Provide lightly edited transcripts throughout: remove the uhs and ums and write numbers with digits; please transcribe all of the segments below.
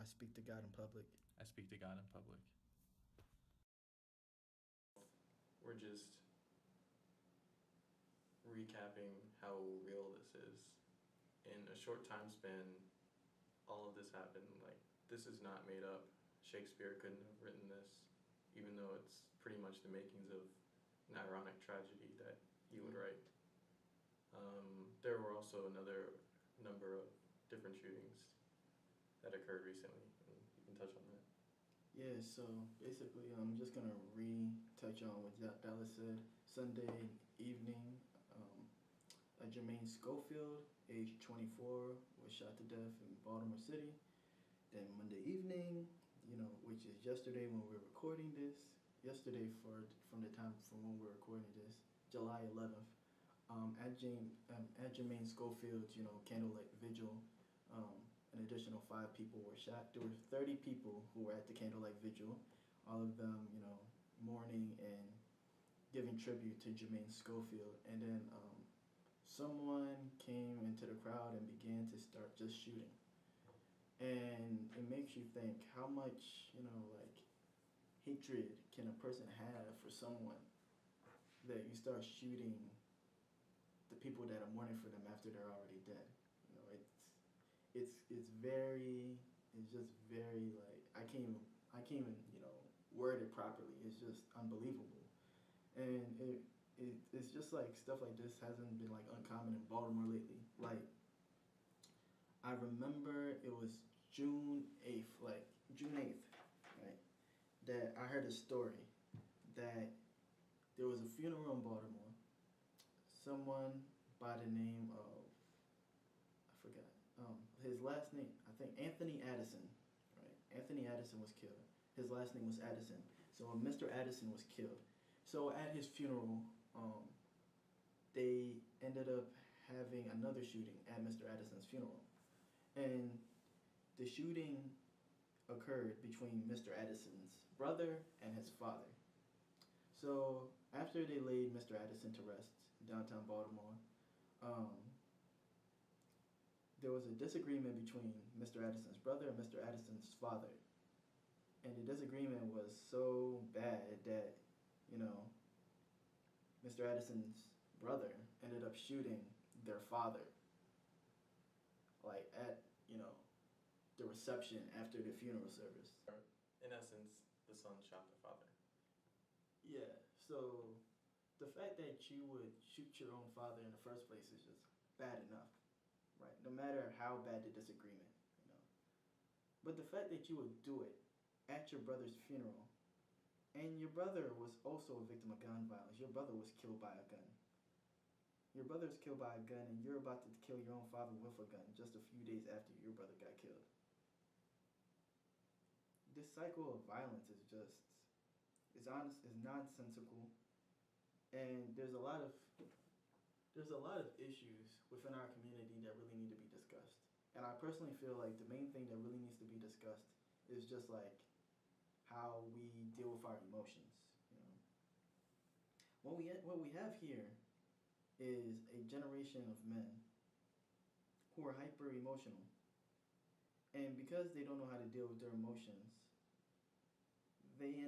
I speak to God in public. I speak to God in public. We're just recapping how real this is. In a short time span, all of this happened. Like, this is not made up. Shakespeare couldn't have written this, even though it's pretty much the makings of an ironic tragedy that he would write. There were also another number of different shootings that occurred recently, and you can touch on that. Yeah, so basically, I'm just gonna touch on what Dallas said. Sunday evening, Jermaine Schofield, age 24, was shot to death in Baltimore City. Then Monday evening, which is yesterday when we're recording this, from the time from when we're recording this, July 11th, at Jermaine Schofield's, candlelight vigil, an additional 5 people were shot. There were 30 people who were at the candlelight vigil, all of them, mourning and giving tribute to Jermaine Schofield. And then someone came into the crowd and began to start just shooting. And it makes you think how much, hatred can a person have for someone that you start shooting the people that are mourning for them after they're already dead. It's just very, like, I can't even word it properly. It's just unbelievable. And it's just like stuff like this hasn't been like uncommon in Baltimore lately. Like, I remember it was June 8th, right, that I heard a story that there was a funeral in Baltimore. Someone by the name of, I forgot, his last name, I think Anthony Addison, right? Anthony Addison was killed. His last name was Addison. So Mr. Addison was killed. So at his funeral, they ended up having another shooting at Mr. Addison's funeral. And the shooting occurred between Mr. Addison's brother and his father. So after they laid Mr. Addison to rest in downtown Baltimore, there was a disagreement between Mr. Addison's brother and Mr. Addison's father. And the disagreement was so bad that, Mr. Addison's brother ended up shooting their father, like at, the reception after the funeral service. In essence, the son shot the father. Yeah, so the fact that you would shoot your own father in the first place is just bad enough, right? No matter how bad the disagreement, But the fact that you would do it at your brother's funeral, and your brother was also a victim of gun violence. Your brother was killed by a gun. Your brother's killed by a gun, and you're about to kill your own father with a gun just a few days after your brother got killed. This cycle of violence is just, is nonsensical, and there's a lot of issues within our community that really need to be discussed. And I personally feel like the main thing that really needs to be discussed is just like how we deal with our emotions. What we have here is a generation of men who are hyper emotional, and because they don't know how to deal with their emotions, they just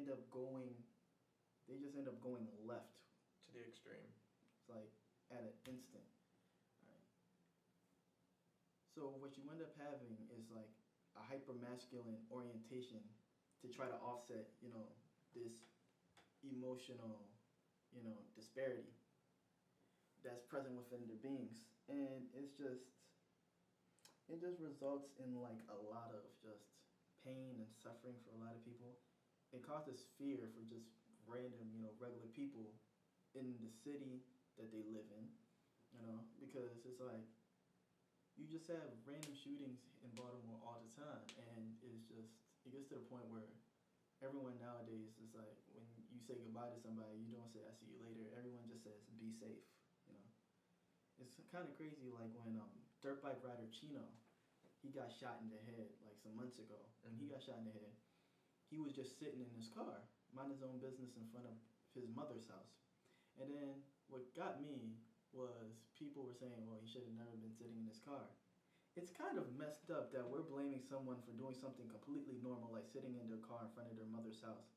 end up going left To the extreme. It's like at an instant. Right. So what you end up having is like a hyper-masculine orientation to try to offset, this emotional, disparity that's present within their beings. And it just results in like a lot of just pain and suffering for a lot of people. It causes fear for just random, regular people in the city that they live in, because it's like you just have random shootings in Baltimore all the time, and it gets to the point where everyone nowadays is like, when you say goodbye to somebody, you don't say "I see you later." Everyone just says "be safe," It's kind of crazy, like when dirt bike rider Chino, he got shot in the head like some months ago. When he got shot in the head, he was just sitting in his car, minding his own business in front of his mother's house. And then what got me was people were saying, well, he should have never been sitting in his car. It's kind of messed up that we're blaming blaming someone for doing something completely normal, like sitting in their car in front of their mother's house.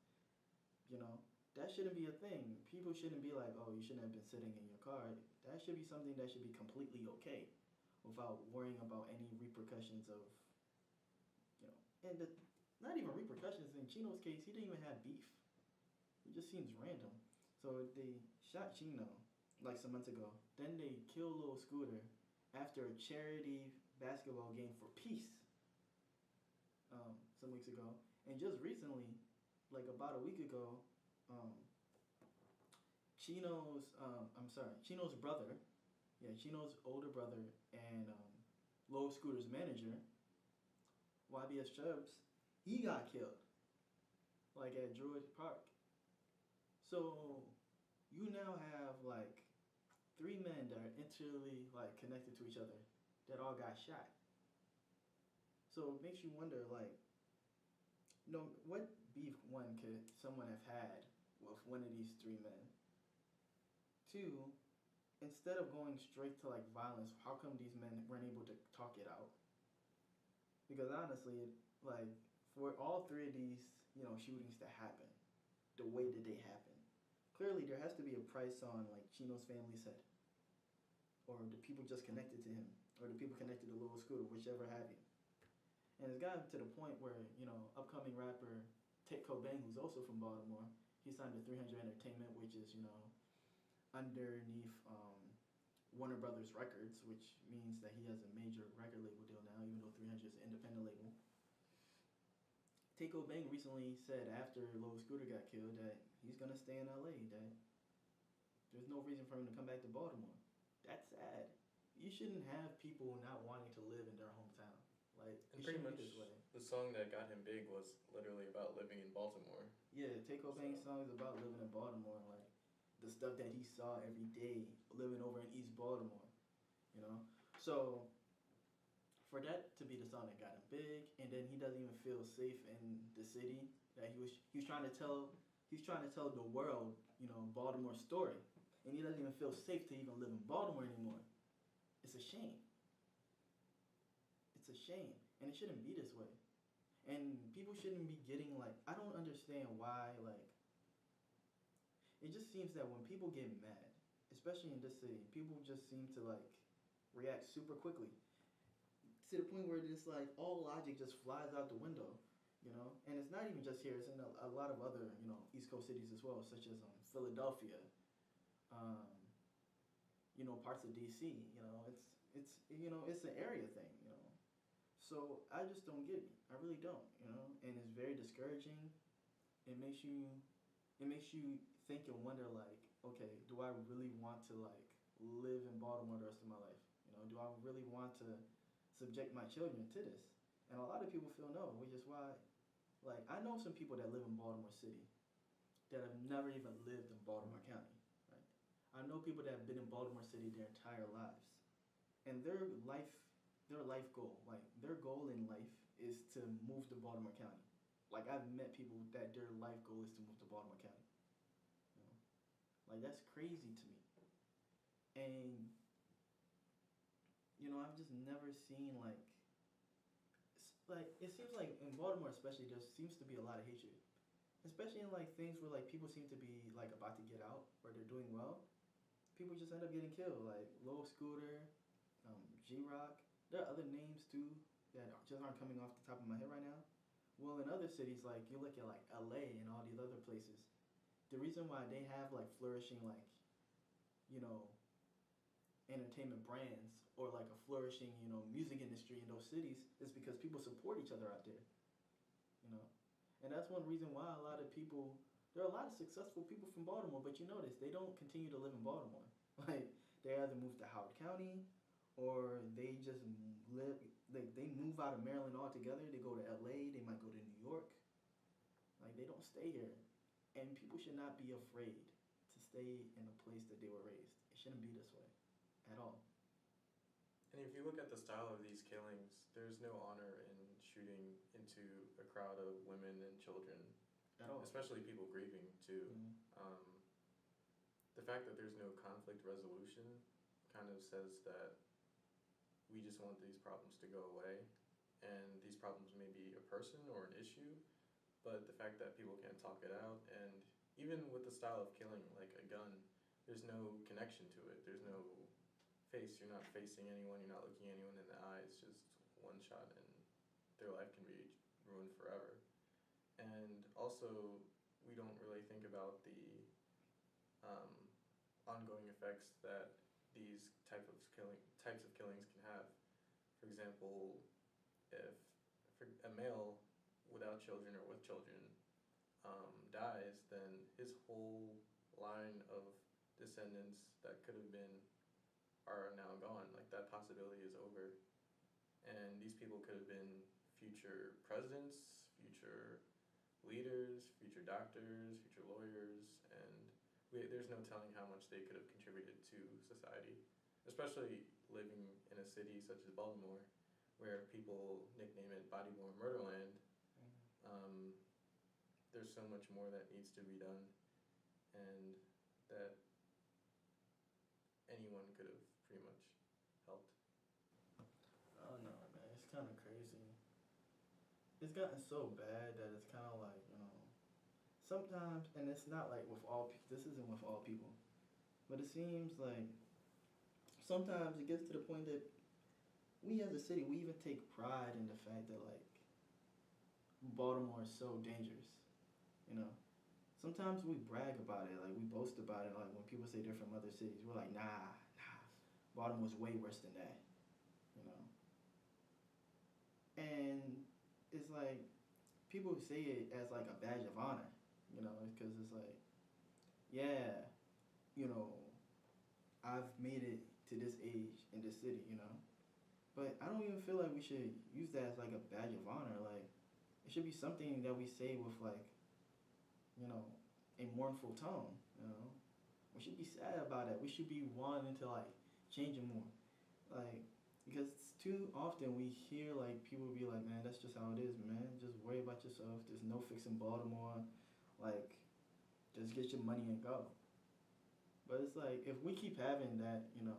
You know, that shouldn't be a thing. People shouldn't be like, oh, you shouldn't have been sitting in your car. That should be something that should be completely okay, without worrying about any repercussions of, and not even repercussions. In Chino's case, he didn't even have beef. It just seems random. So they shot Chino like some months ago. Then they killed Lil Scooter after a charity basketball game for peace some weeks ago. And just recently, like about a week ago, um, Chino's brother, Chino's older brother, and Lil Scooter's manager, YBS Chubbs, he got killed, like at Druid Park. So you now have like three men that are intimately like connected to each other that all got shot. So it makes you wonder, like, what beef one could someone have had with one of these three men? Two, instead of going straight to like violence, how come these men weren't able to talk it out? Because honestly, like for all three of these, shootings to happen, the way that they happen, clearly there has to be a price on like Chino's family's head, or the people just connected to him, or the people connected to Lil Scooter, whichever have you. And it's gotten to the point where, upcoming rapper Tate Cobain, who's also from Baltimore, he signed to 300 Entertainment, which is, underneath Warner Brothers Records, which means that he has a major record label deal now, even though 300 is an independent label. Tate Cobain recently said after Lil Scooter got killed that he's going to stay in LA, that there's no reason for him to come back to Baltimore. That's sad. You shouldn't have people not wanting to live in their hometown. Like, and pretty much the song that got him big was literally about living in Baltimore. Yeah, Tate Cobain's song is about living in Baltimore, like the stuff that he saw every day living over in East Baltimore, So for that to be the song that got him big, and then he doesn't even feel safe in the city that he was trying to tell. He's trying to tell the world, Baltimore's story, and he doesn't even feel safe to even live in Baltimore anymore. It's a shame. It's a shame, and it shouldn't be this way. And people shouldn't be getting like, I don't understand why, like, it just seems that when people get mad, especially in this city, people just seem to like react super quickly to the point where it's like all logic just flies out the window, And it's not even just here; it's in a lot of other, East Coast cities as well, such as Philadelphia, parts of DC. It's an area thing, So I just don't get it. I really don't, And it's very discouraging. It makes you think and wonder, like, okay, do I really want to like live in Baltimore the rest of my life? Do I really want to subject my children to this? And a lot of people feel no, which is why, like, I know some people that live in Baltimore City that have never even lived in Baltimore County, right? I know people that have been in Baltimore City their entire lives, and their life goal, like their goal in life is to move to Baltimore County. Like, I've met people that their life goal is to move to Baltimore County. Like, that's crazy to me. And I've just never seen like it seems like in Baltimore especially there seems to be a lot of hatred, especially in like things where like people seem to be like about to get out or they're doing well. People just end up getting killed, like Lil Scooter, G-Rock. There are other names too that just aren't coming off the top of my head right now. Well, in other cities, like you look at like LA and all these other places, the reason why they have like flourishing like, entertainment brands or like a flourishing, music industry in those cities is because people support each other out there, And that's one reason why there are a lot of successful people from Baltimore, but you notice they don't continue to live in Baltimore. Like, they either move to Howard County or they just live, like they move out of Maryland altogether. They go to LA, they might go to New York. Like, they don't stay here. And people should not be afraid to stay in a place that they were raised. It shouldn't be this way at all. And if you look at the style of these killings, there's no honor in shooting into a crowd of women and children. At all. Especially people grieving too. The fact that there's no conflict resolution kind of says that we just want these problems to go away, and these problems person or an issue, but the fact that people can't talk it out, and even with the style of killing, like a gun, there's no connection to it. There's no face. You're not facing anyone. You're not looking anyone in the eye. It's just one shot, and their life can be ruined forever. And also, we don't really think about the um, ongoing effects that these types of killings can have. For example, if a male without children or with children dies, then his whole line of descendants that could have been are now gone. Like that possibility is over. And these people could have been future presidents, future leaders, future doctors, future lawyers, and there's no telling how much they could have contributed to society, especially living in a city such as Baltimore, where people nickname it Baltimore Murderland. There's so much more that needs to be done, and that anyone could have pretty much helped. I don't know, man. It's kind of crazy. It's gotten so bad that it's kind of like, sometimes, and it's not like with all, this isn't with all people, but it seems like sometimes it gets to the point that we as a city, we even take pride in the fact that, like, Baltimore is so dangerous, you know. Sometimes we brag about it, like we boast about it, like when people say they're from other cities, we're like, nah, Baltimore's way worse than that, you know. And it's like, people say it as like a badge of honor, you know, because it's like, yeah, you know, I've made it to this age in this city, you know. But I don't even feel like we should use that as like a badge of honor. Like, it should be something that we say with like, you know, a mournful tone, you know. We should be sad about it. We should be wanting to like change it more. Like, because too often we hear like people be like, man, that's just how it is, man. Just worry about yourself. There's no fixing Baltimore. Like, just get your money and go. But it's like, if we keep having that, you know,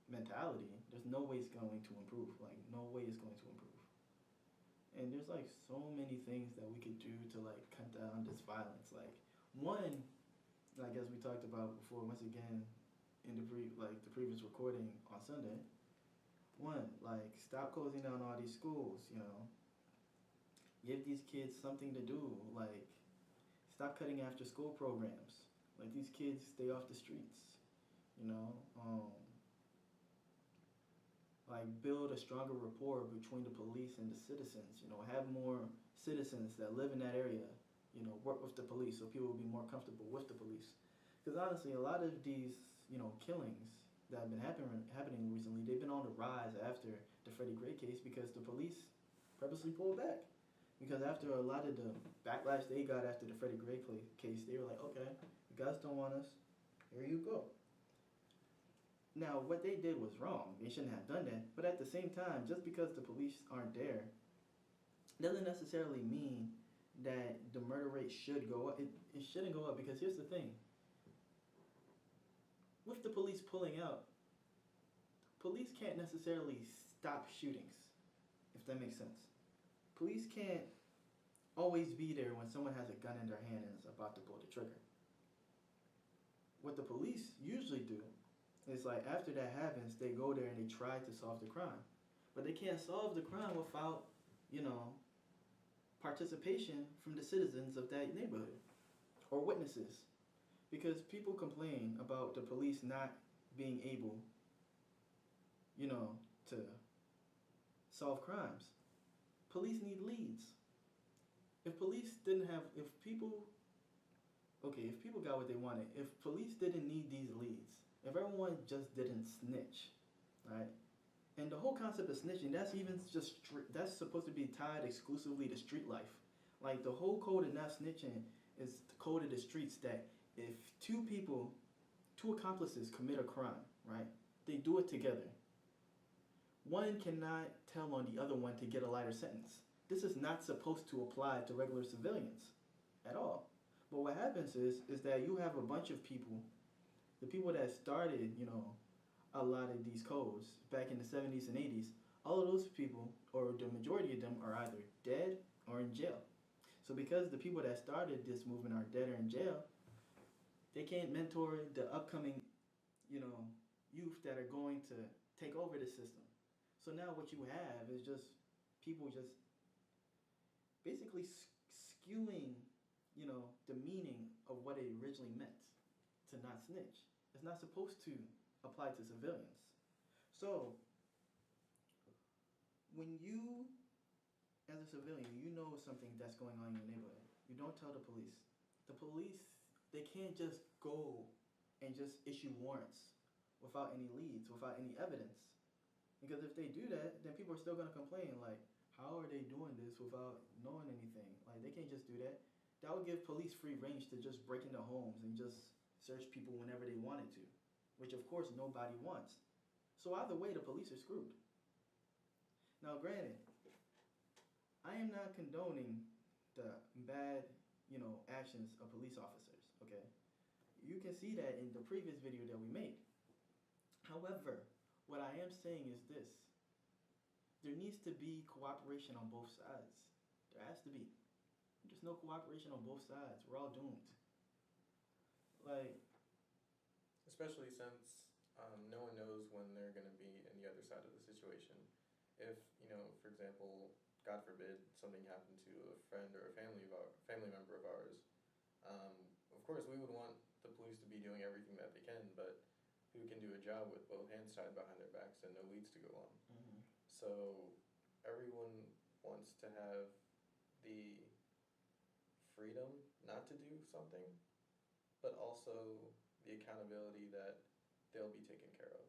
mentality, there's no way it's going to improve. Like, no way it's going to improve. And there's like so many things that we could do to like cut down this violence. Like, one, like as we talked about before, once again, in the previous recording on Sunday, one, like stop closing down all these schools. You know, give these kids something to do. Like, stop cutting after school programs. Like, these kids stay off the streets. You know, like build a stronger rapport between the police and the citizens. You know, have more citizens that live in that area, you know, work with the police so people will be more comfortable with the police. Because honestly, a lot of these, you know, killings that have been happening recently, they've been on the rise after the Freddie Gray case because the police purposely pulled back. Because after a lot of the backlash they got after the Freddie Gray case, they were like, okay, you guys don't want us, here you go. Now, what they did was wrong. They shouldn't have done that. But at the same time, just because the police aren't there doesn't necessarily mean that the murder rate should go up. It shouldn't go up because here's the thing. With the police pulling out, police can't necessarily stop shootings, if that makes sense. Police can't always be there when someone has a gun in their hand and is about to pull the trigger. What the police usually do is, like, after that happens, they go there and they try to solve the crime. But they can't solve the crime without, you know, participation from the citizens of that neighborhood or witnesses. Because people complain about the police not being able, you know, to solve crimes. Police need leads. If people got what they wanted, if police didn't need these leads, if everyone just didn't snitch, right? And the whole concept of snitching, that's supposed to be tied exclusively to street life. Like, the whole code of not snitching is the code of the streets that if two accomplices commit a crime, right? They do it together. One cannot tell on the other one to get a lighter sentence. This is not supposed to apply to regular civilians at all. But what happens is that you have a bunch of people, the people that started, you know, a lot of these codes back in the 70s and 80s, all of those people or the majority of them are either dead or in jail. So because the people that started this movement are dead or in jail, they can't mentor the upcoming, you know, youth that are going to take over the system. So now what you have is just people just basically skewing, the meaning of what it originally meant to not snitch. It's not supposed to apply to civilians. So when you, as a civilian, you know something that's going on in your neighborhood, you don't tell the police. The police, they can't just go and just issue warrants without any leads, without any evidence. Because if they do that, then people are still going to complain, like, how are they doing this without knowing anything? Like, they can't just do that. That would give police free range to just break into homes and just search people whenever they wanted to, which of course nobody wants. So either way, the police are screwed. Now, granted, I am not condoning the bad, actions of police officers, okay? You can see that in the previous video that we made. However, what I am saying is this. There needs to be cooperation on both sides. There has to be. If there's no cooperation on both sides, we're all doomed. Like, especially since no one knows when they're going to be in the other side of the situation. If, for example, God forbid, something happened to a friend or a family member of ours, of course we would want the police to be doing everything that they can, but who can do a job with both hands tied behind their backs and no leads to go on? mm-hmm. So everyone wants to have the freedom not to do something, but also the accountability that they'll be taken care of.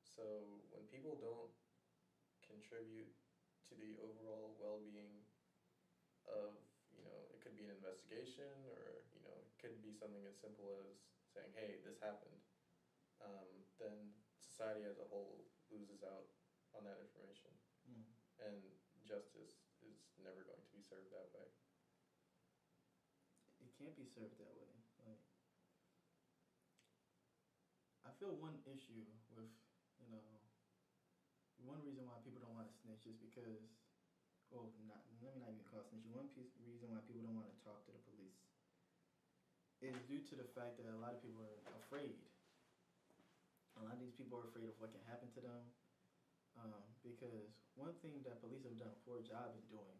So when people don't contribute to the overall well-being of, it could be an investigation, or, it could be something as simple as saying, hey, this happened, then society as a whole loses out on that information. And justice is never going to be served that way. It can't be served that way. Like, I feel one issue with, one reason why people don't want to snitch is because, let me not even call it snitching. Reason why people don't want to talk to the police is due to the fact that a lot of people are afraid. A lot of these people are afraid of what can happen to them. Because one thing that police have done a poor job in doing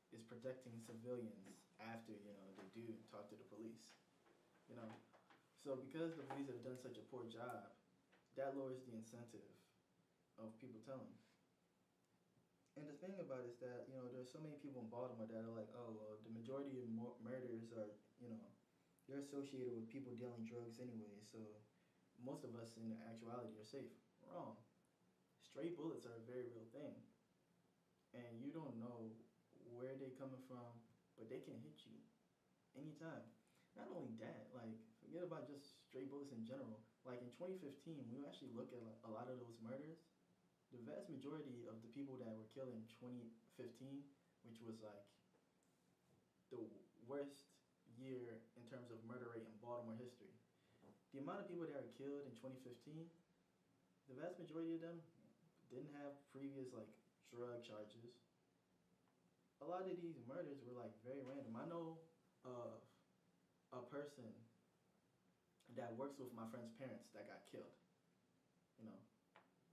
is protecting civilians after, they do talk to the police. So because the police have done such a poor job, that lowers the incentive of people telling. And the thing about it is that, there's so many people in Baltimore that are like, oh, well, the majority of murders are, they're associated with people dealing drugs anyway, so most of us in actuality are safe. Wrong. Stray bullets are a very real thing. And you don't know where they're coming from, but they can hit you anytime. Not only that, like, forget about just stray bullets in general. Like, in 2015, when you actually look at a lot of those murders, the vast majority of the people that were killed in 2015, which was like the worst year in terms of murder rate in Baltimore history, the amount of people that were killed in 2015, the vast majority of them didn't have previous, like, drug charges. A lot of these murders were, like, very random. I know of a person that works with my friend's parents that got killed.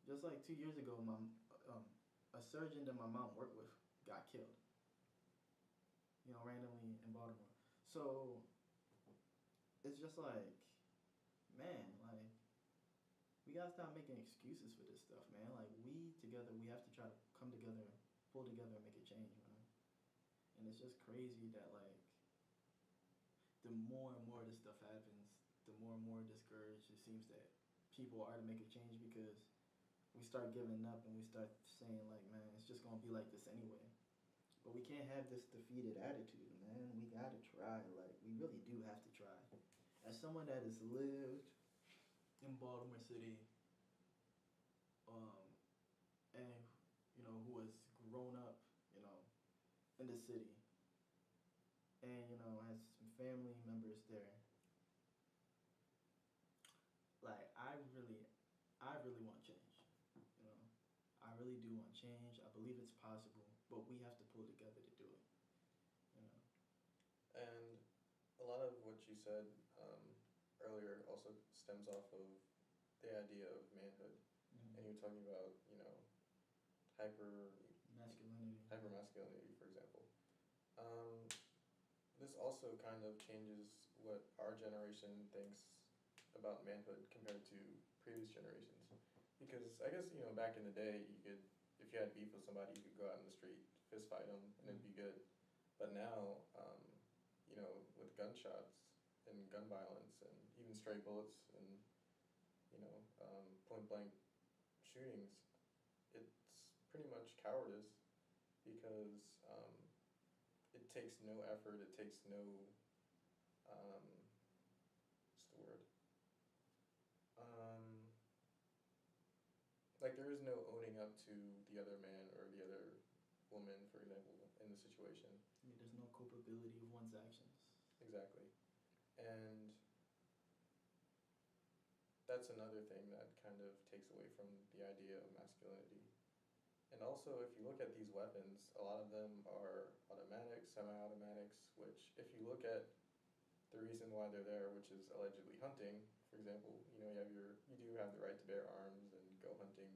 Just like 2 years ago, a surgeon that my mom worked with got killed. Randomly in Baltimore. So it's just like, man, like, we gotta stop making excuses for this stuff, man. Like, we have to try to come together, pull together, and make a change, man. And it's just crazy that, like, the more and more this stuff happens, the more and more discouraged it seems that people are to make a change, because we start giving up and we start saying, like, man, it's just gonna be like this anyway. But we can't have this defeated attitude, man. We gotta try. Like, we really do have to try. As someone that has lived in Baltimore City, and who has grown up, in the city, and has some family members there, like, I really want change. I really do want change. change. I believe it's possible, but we have to pull together to do it. You know. And a lot of what you said earlier also stems off of the idea of manhood. Mm-hmm. And you're talking about, hyper Masculinity. hypermasculinity, for example. Um, this also kind of changes what our generation thinks about manhood compared to previous generations. Because I guess, back in the day, if you had beef with somebody, you could go out in the street, fist fight them, and it'd be good. But now, with gunshots and gun violence and even stray bullets and, point blank shootings, it's pretty much cowardice because it takes no effort, it takes no, what's the word? Like there is no owning up to the other man or the other woman, for example, in the situation. Yeah, there's no culpability of one's actions. Exactly. And that's another thing that kind of takes away from the idea of masculinity. And also, if you look at these weapons, a lot of them are automatics, semi-automatics, which if you look at the reason why they're there, which is allegedly hunting, for example, you do have the right to bear arms and go hunting,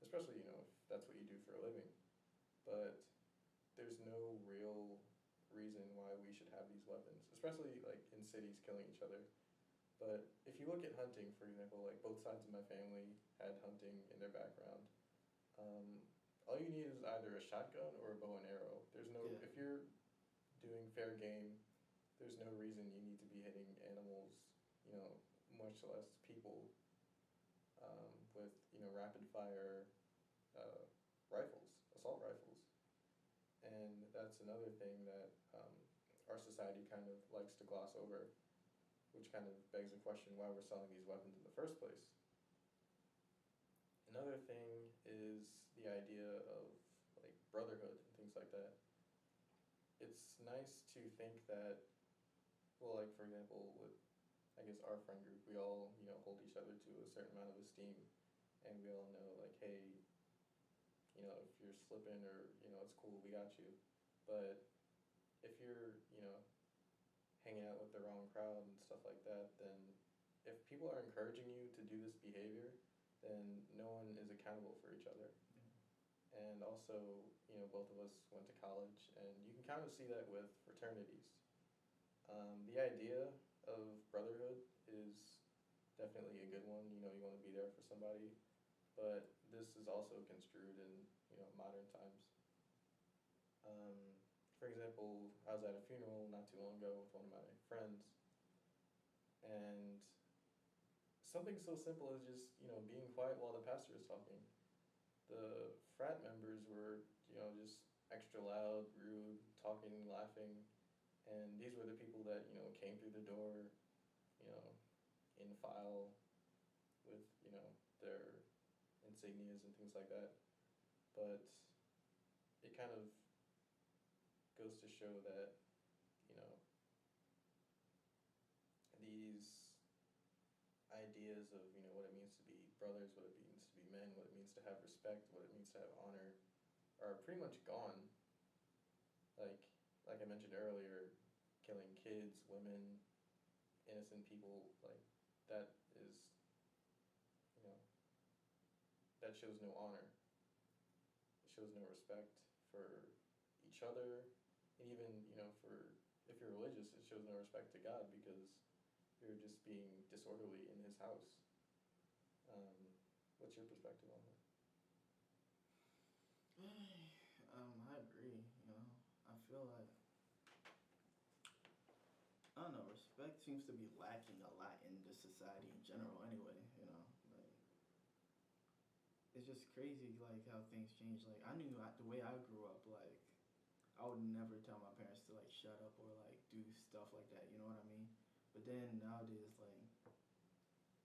especially, if that's what you do for a living. But there's no real reason why we should have these weapons, especially like in cities killing each other. But if you look at hunting, for example, like both sides of my family had hunting in their background. All you need is either a shotgun or a bow and arrow. If you're doing fair game, there's no reason you need to be hitting animals, much less people, with, rapid fire rifles, assault rifles. And that's another thing that our society kind of likes to gloss over, which kind of begs the question why we're selling these weapons in the first place. Another thing is the idea of like brotherhood and things like that. It's nice to think that, well, like for example, with I guess our friend group, we all hold each other to a certain amount of esteem, and we all know like, hey, if you're slipping or it's cool, we got you. But if you're hanging out with the wrong crowd and stuff like that, then if people are encouraging you to do this behavior, then no one is accountable for each other. And also, both of us went to college, and you can kind of see that with fraternities. The idea of brotherhood is definitely a good one. You want to be there for somebody, but this is also construed in modern times. For example, I was at a funeral not too long ago with one of my friends, and something so simple as just being quiet while the pastor is talking. The frat members were just extra loud, rude, talking, laughing, and these were the people that came through the door, in file with their insignias and things like that. But it kind of goes to show that these ideas of what it means to be brothers, what it means to be men, what it means to have respect, what it means to have honor, are pretty much gone. Like I mentioned earlier, killing kids, women, innocent people, like that is that shows no honor. It shows no respect for each other, and even for if you're religious, it shows no respect to God because you're just being disorderly in His house. What's your perspective on that? I agree. I feel like I don't know. Respect seems to be lacking a lot in the society in general. Anyway, like it's just crazy, like how things change. Like the way I grew up, like I would never tell my parents to like shut up or like do stuff like that. You know what I mean? But then nowadays, like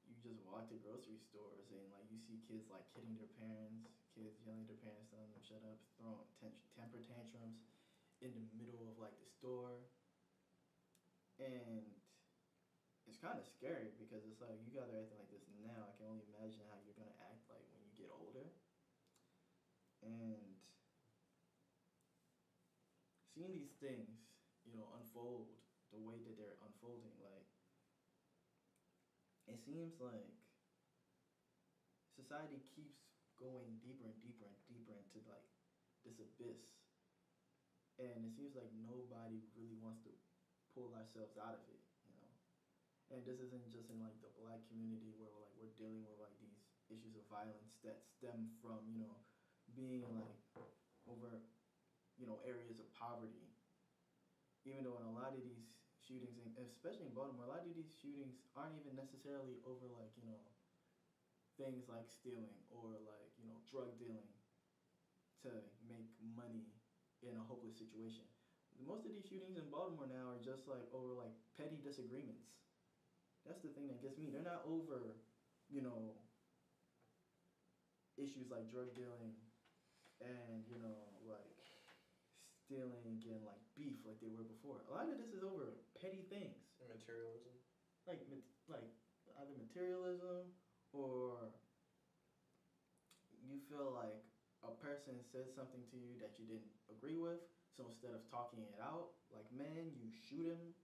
you just walk to grocery stores and like you see kids like hitting their parents, kids yelling at their parents, telling them shut up, throwing temper tantrums in the middle of like the store, and it's kind of scary because it's like you guys are acting like this now. I can only imagine how you're gonna act like when you get older. And seeing these things, unfold the way that they're unfolding, like it seems like society keeps going deeper and deeper and deeper into like this abyss, and it seems like nobody really wants to pull ourselves out of it, you know. And this isn't just in like the black community where we're dealing with like these issues of violence that stem from being like over areas of poverty. Even though in a lot of these shootings, and especially in Baltimore, a lot of these shootings aren't even necessarily over like things like stealing or like drug dealing to make money in a hopeless situation. Most of these shootings in Baltimore now are just like over like petty disagreements. That's the thing that gets me. They're not over, you know, issues like drug dealing and like stealing and like beef like they were before. A lot of this is over petty things. Materialism. Like either materialism or you feel like a person said something to you that you didn't agree with, so instead of talking it out, like man, you shoot him.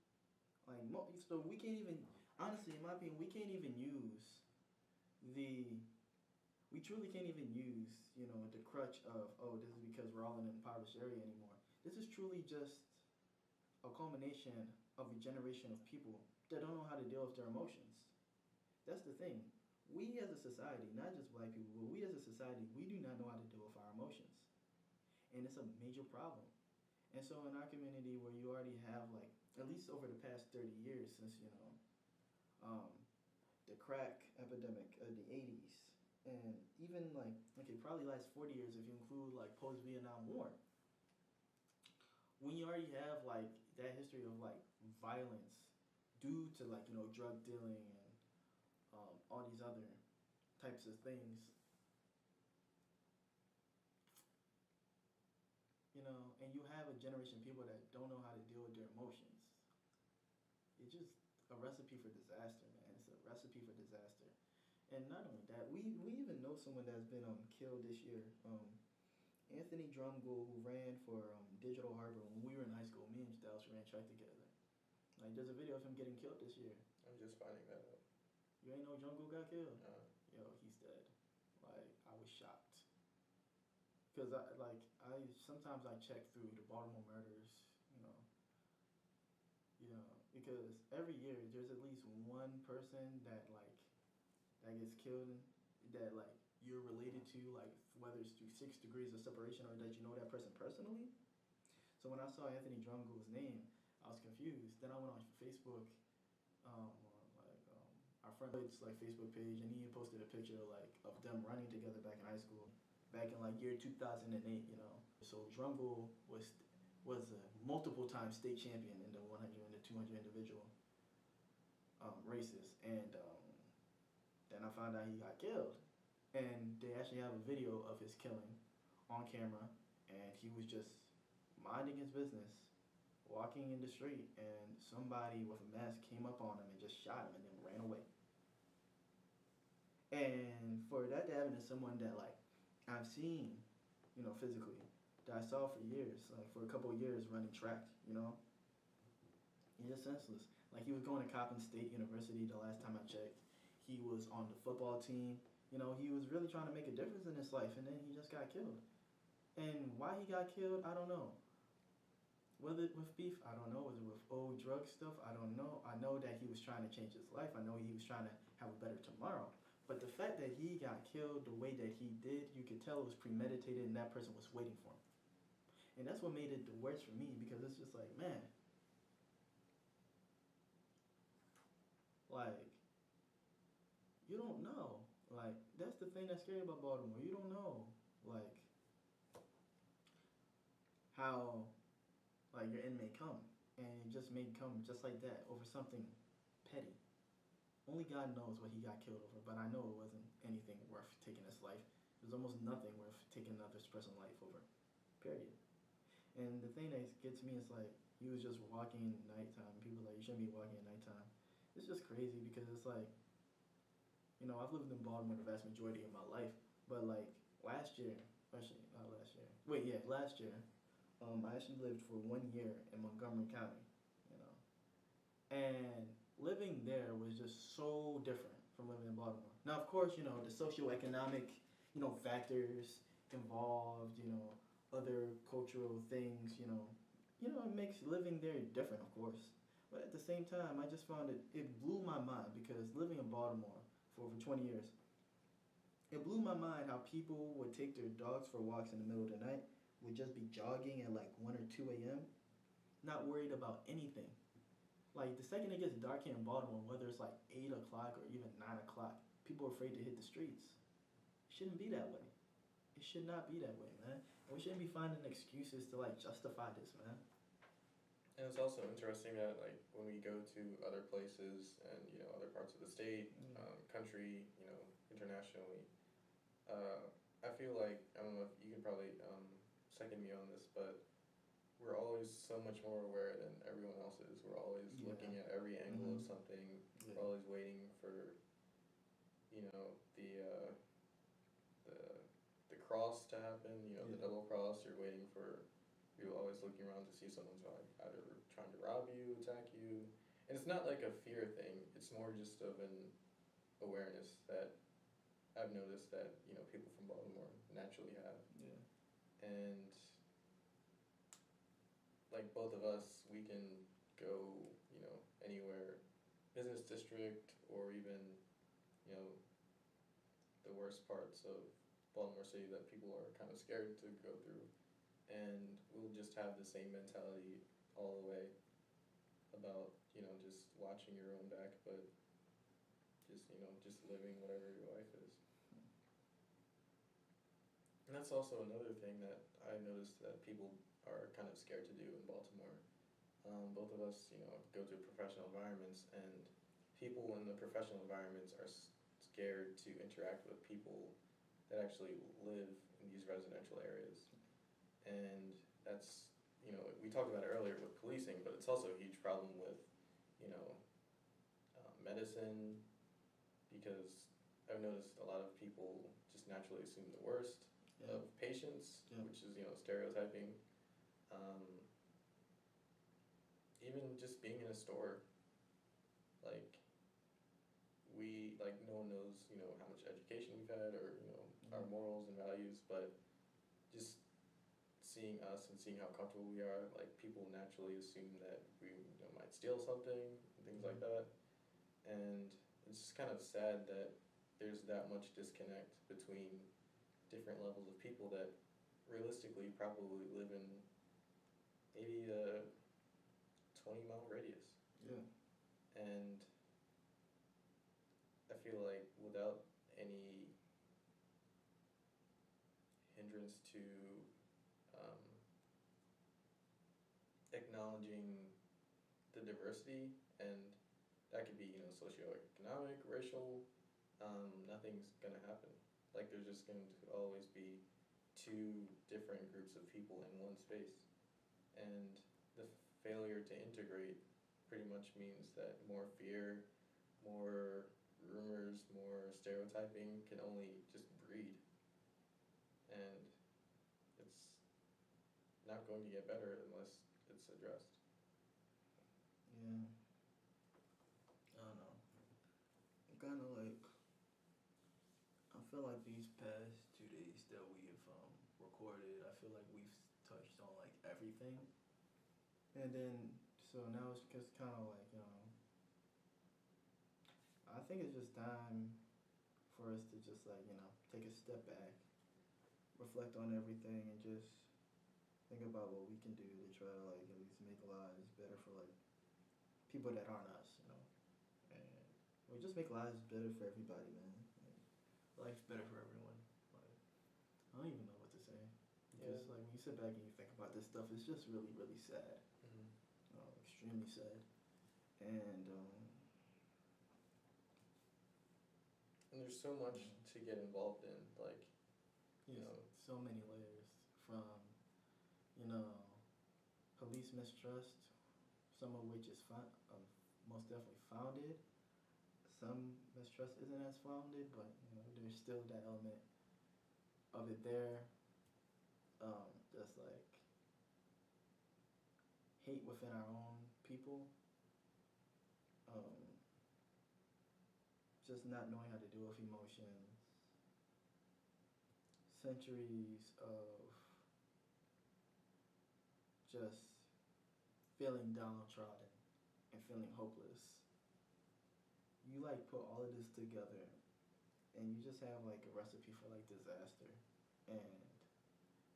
Like so we can't even, honestly, in my opinion, we can't even use the. We truly can't even use the crutch of, oh, this is because we're all in an impoverished area anymore. This is truly just a culmination of a generation of people that don't know how to deal with their emotions. That's the thing. We as a society, not just black people, but we as a society, we do not know how to deal with our emotions. And it's a major problem. And so in our community where you already have like, at least over the past 30 years since, the crack epidemic of the 80s, and even like, okay, probably last 40 years if you include like post-Vietnam War, when you already have like that history of like violence due to like, drug dealing and all these other types of things, and you have a generation of people that don't know how to deal with their emotions. It's just a recipe for disaster, man. It's a recipe for disaster. And not only that, we even know someone that's been killed this year. Anthony Drumgoole, who ran for Digital Harbor when we were in high school. Me and Dallas ran track together. Like, there's a video of him getting killed this year. I'm just finding that out. You ain't know Drumgoole got killed? No. Yo, he's dead. Like, I was shocked. Because I sometimes I check through the Baltimore murders, because every year there's at least one person that gets killed that like you're related to, like whether it's through 6 degrees of separation or that you know that person personally. So when I saw Anthony Drumgoole's name, I was confused. Then I went on Facebook, our friend's like Facebook page, and he posted a picture of them running together back in high school, back in like year 2008. So Drumgoole was a multiple time state champion in the 100 and the 200 individual races, and then I found out he got killed, and they actually have a video of his killing on camera, and he was just minding his business, walking in the street, and somebody with a mask came up on him and just shot him and then ran away. And for that to happen to someone that like I've seen, physically, that I saw for years, like for a couple of years running track, he's just senseless. Like he was going to Coppin State University the last time I checked. He was on the football team. He was really trying to make a difference in his life, and then he just got killed. And why he got killed, I don't know. Whether it with beef, I don't know. Was it with old drug stuff? I don't know. I know that he was trying to change his life. I know he was trying to have a better tomorrow. But the fact that he got killed the way that he did, you could tell it was premeditated and that person was waiting for him. And that's what made it the worst for me, because it's just like, man, like, you don't know. Like, that's the thing that's scary about Baltimore. You don't know, like, how, like, your end may come. And it just may come just like that over something petty. Only God knows what he got killed over, but I know it wasn't anything worth taking his life. There's almost nothing worth taking another person's life over, period. And the thing that gets me is like, he was just walking in nighttime. People are like, you shouldn't be walking at nighttime. It's just crazy because it's like, I've lived in Baltimore the vast majority of my life, but like last year, Actually, not last year. Wait, yeah, last year. I actually lived for 1 year in Montgomery County, you know, and living there was just so different from living in Baltimore. Now, of course, you know, the socioeconomic, factors involved, other cultural things, it makes living there different, of course. But at the same time, I just found it blew my mind because living in Baltimore for over 20 years, it blew my mind how people would take their dogs for walks in the middle of the night, would just be jogging at like 1 or 2 a.m., not worried about anything. Like the second it gets dark here in Baltimore, whether it's like 8 o'clock or even 9 o'clock, people are afraid to hit the streets. It shouldn't be that way. It should not be that way, man. And we shouldn't be finding excuses to like justify this, man. And it's also interesting that like when we go to other places and other parts of the state, country, internationally, I feel like I don't know if you can probably second me on this, but we're always so much more aware than everyone else is. We're always looking at every angle of something. Yeah. We're always waiting for the the cross to happen. The double cross. You're waiting for. You're always looking around to see someone's like either trying to rob you, attack you, and it's not like a fear thing. It's more just of an awareness that I've noticed that people from Baltimore naturally have. Yeah. And like both of us, we can go anywhere, business district or even you know the worst parts of Baltimore City that people are kind of scared to go through, and we'll just have the same mentality all the way about just watching your own back, but just living whatever your life is. And that's also another thing that I noticed that people are kind of scared to do in Baltimore. Both of us, go to professional environments, and people in the professional environments are scared to interact with people that actually live in these residential areas. And that's, we talked about it earlier with policing, but it's also a huge problem with, medicine, because I've noticed a lot of people just naturally assume the worst of patients, which is, stereotyping. Even just being in a store, like, no one knows, how much education we've had or, our morals and values, but just seeing us and seeing how comfortable we are, like, people naturally assume that we might steal something and things like that. And it's just kind of sad that there's that much disconnect between different levels of people that realistically probably live in maybe a 20-mile radius. Yeah. And I feel like without any hindrance to acknowledging the diversity, and that could be socioeconomic, racial, nothing's gonna happen. Like there's just going to always be two different groups of people in one space, and the failure to integrate pretty much means that more fear, more rumors, more stereotyping can only just breed, and it's not going to get better unless it's addressed. Yeah. I don't know. I'm kind of like, I feel like these past 2 days that we have recorded, I feel like we've touched on like everything. And then, so now it's just kind of like, I think it's just time for us to just like, take a step back, reflect on everything, and just think about what we can do to try to like at least make lives better for like people that aren't us, and we just make lives better for everybody, man. Like, life's better for everyone. Like, I don't even know what to say. Because like when you sit back and you think about this stuff, it's just really, really sad. Extremely sad. And there's so much to get involved in, like so many layers from police mistrust, some of which is most definitely founded. Some mistrust isn't as founded, but there's still that element of it there. just like hate within our own people, um, just not knowing how to deal with emotions, centuries of just feeling downtrodden and feeling hopeless. You like put all of this together and you just have like a recipe for like disaster, and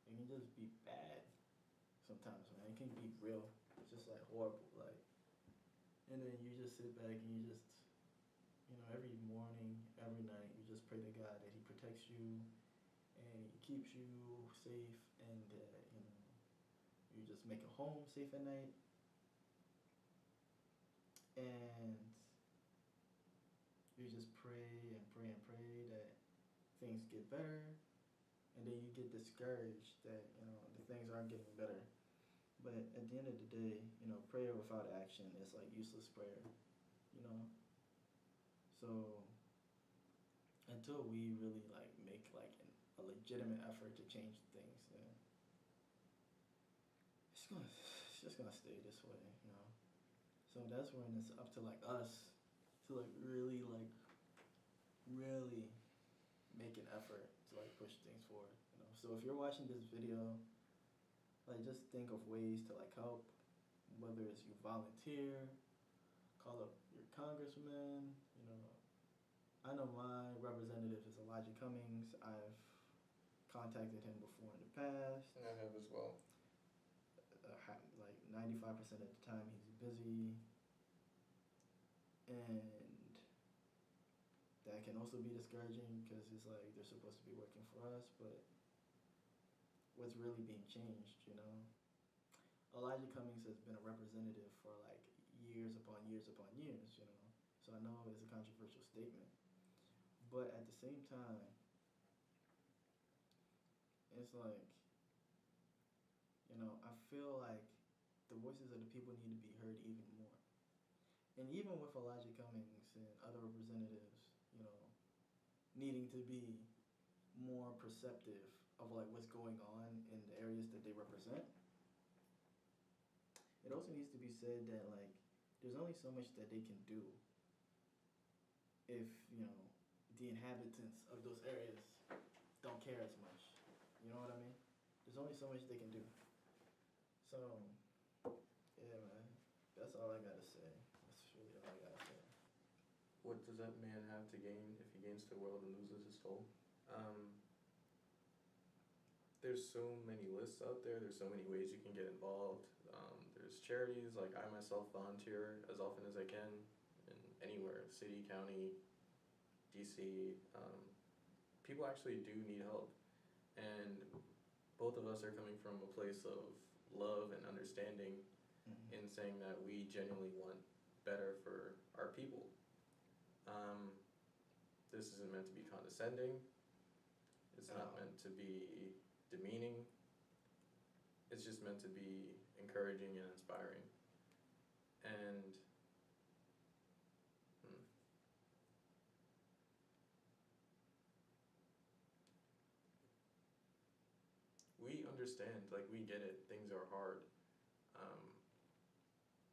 it can just be bad sometimes, man. It can be real, just like horrible, like. And then you just sit back and you just, every morning, every night, you just pray to God that He protects you and He keeps you safe, and you just make it home safe at night, and you just pray and pray and pray that things get better, and then you get discouraged that the things aren't getting better. But at the end of the day, prayer without action is like useless prayer, you know. So until we really like make like a legitimate effort to change things, then it's just gonna stay this way, you know. So that's when it's up to like us to like really make an effort to like push things forward, you know. So if you're watching this video, like just think of ways to like help, whether it's you volunteer, call up your congressman, I know my representative is Elijah Cummings. I've contacted him before in the past. I have as well. Like 95% of the time he's busy, and that can also be discouraging because it's like they're supposed to be working for us, but what's really being changed, Elijah Cummings has been a representative for like years upon years upon years, so I know it's a controversial statement, but at the same time, it's like, I feel like the voices of the people need to be heard even more. And even with Elijah Cummings and other representatives, needing to be more perceptive of like what's going on in the areas that they represent, it also needs to be said that like there's only so much that they can do if, the inhabitants of those areas don't care as much. You know what I mean? There's only so much they can do. So, yeah, man, that's all I gotta say. That's really all I gotta say. What does that man have to gain if he gains the world and loses his soul? There's so many lists out there. There's so many ways you can get involved. There's charities, like I myself volunteer as often as I can in anywhere, city, county, DC. People actually do need help. And both of us are coming from a place of love and understanding, in saying that we genuinely want better for our people. This isn't meant to be condescending. It's not meant to be demeaning. It's just meant to be encouraging and inspiring. And we understand, like we get it, things are hard.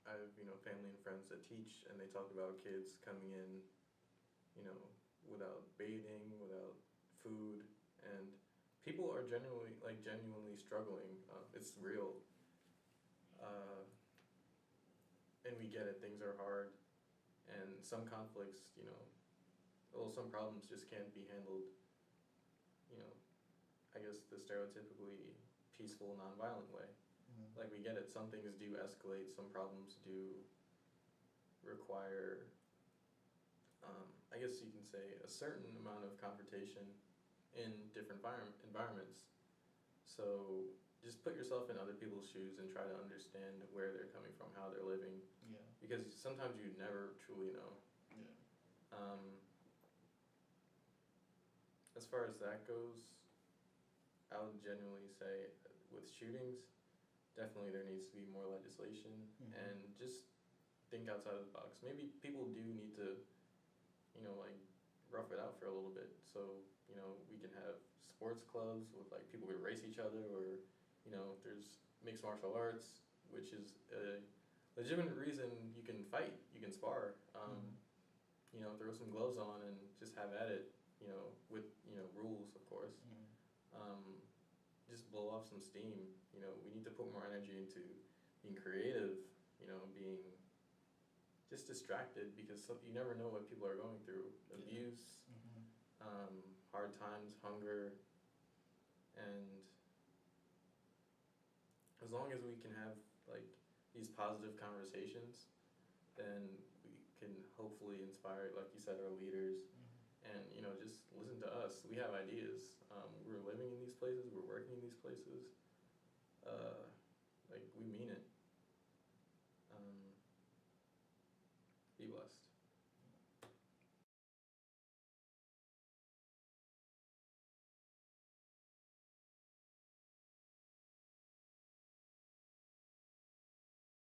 I have, family and friends that teach, and they talk about kids coming in, without bathing, without food, and people are genuinely struggling. It's real. And we get it, things are hard, and some conflicts, some problems just can't be handled, I guess the stereotypically peaceful, nonviolent way. Like we get it, some things do escalate, some problems do require, I guess you can say, a certain amount of confrontation in different environments. So just put yourself in other people's shoes and try to understand where they're coming from, how they're living. Yeah. Because sometimes you never truly know. Yeah. As far as that goes, I would genuinely say with shootings, definitely there needs to be more legislation, and just think outside of the box. Maybe people do need to, like rough it out for a little bit, so we can have sports clubs with like people who race each other, or there's mixed martial arts, which is a legitimate reason you can fight, you can spar. Throw some gloves on and just have at it. With rules, of course. Just blow off some steam. We need to put more energy into being creative. Being just distracted, because you never know what people are going through. Abuse, hard times, hunger, and as long as we can have like these positive conversations, then we can hopefully inspire, like you said, our leaders, and just listen to us. We have ideas. We're living in these places. We're working in these places.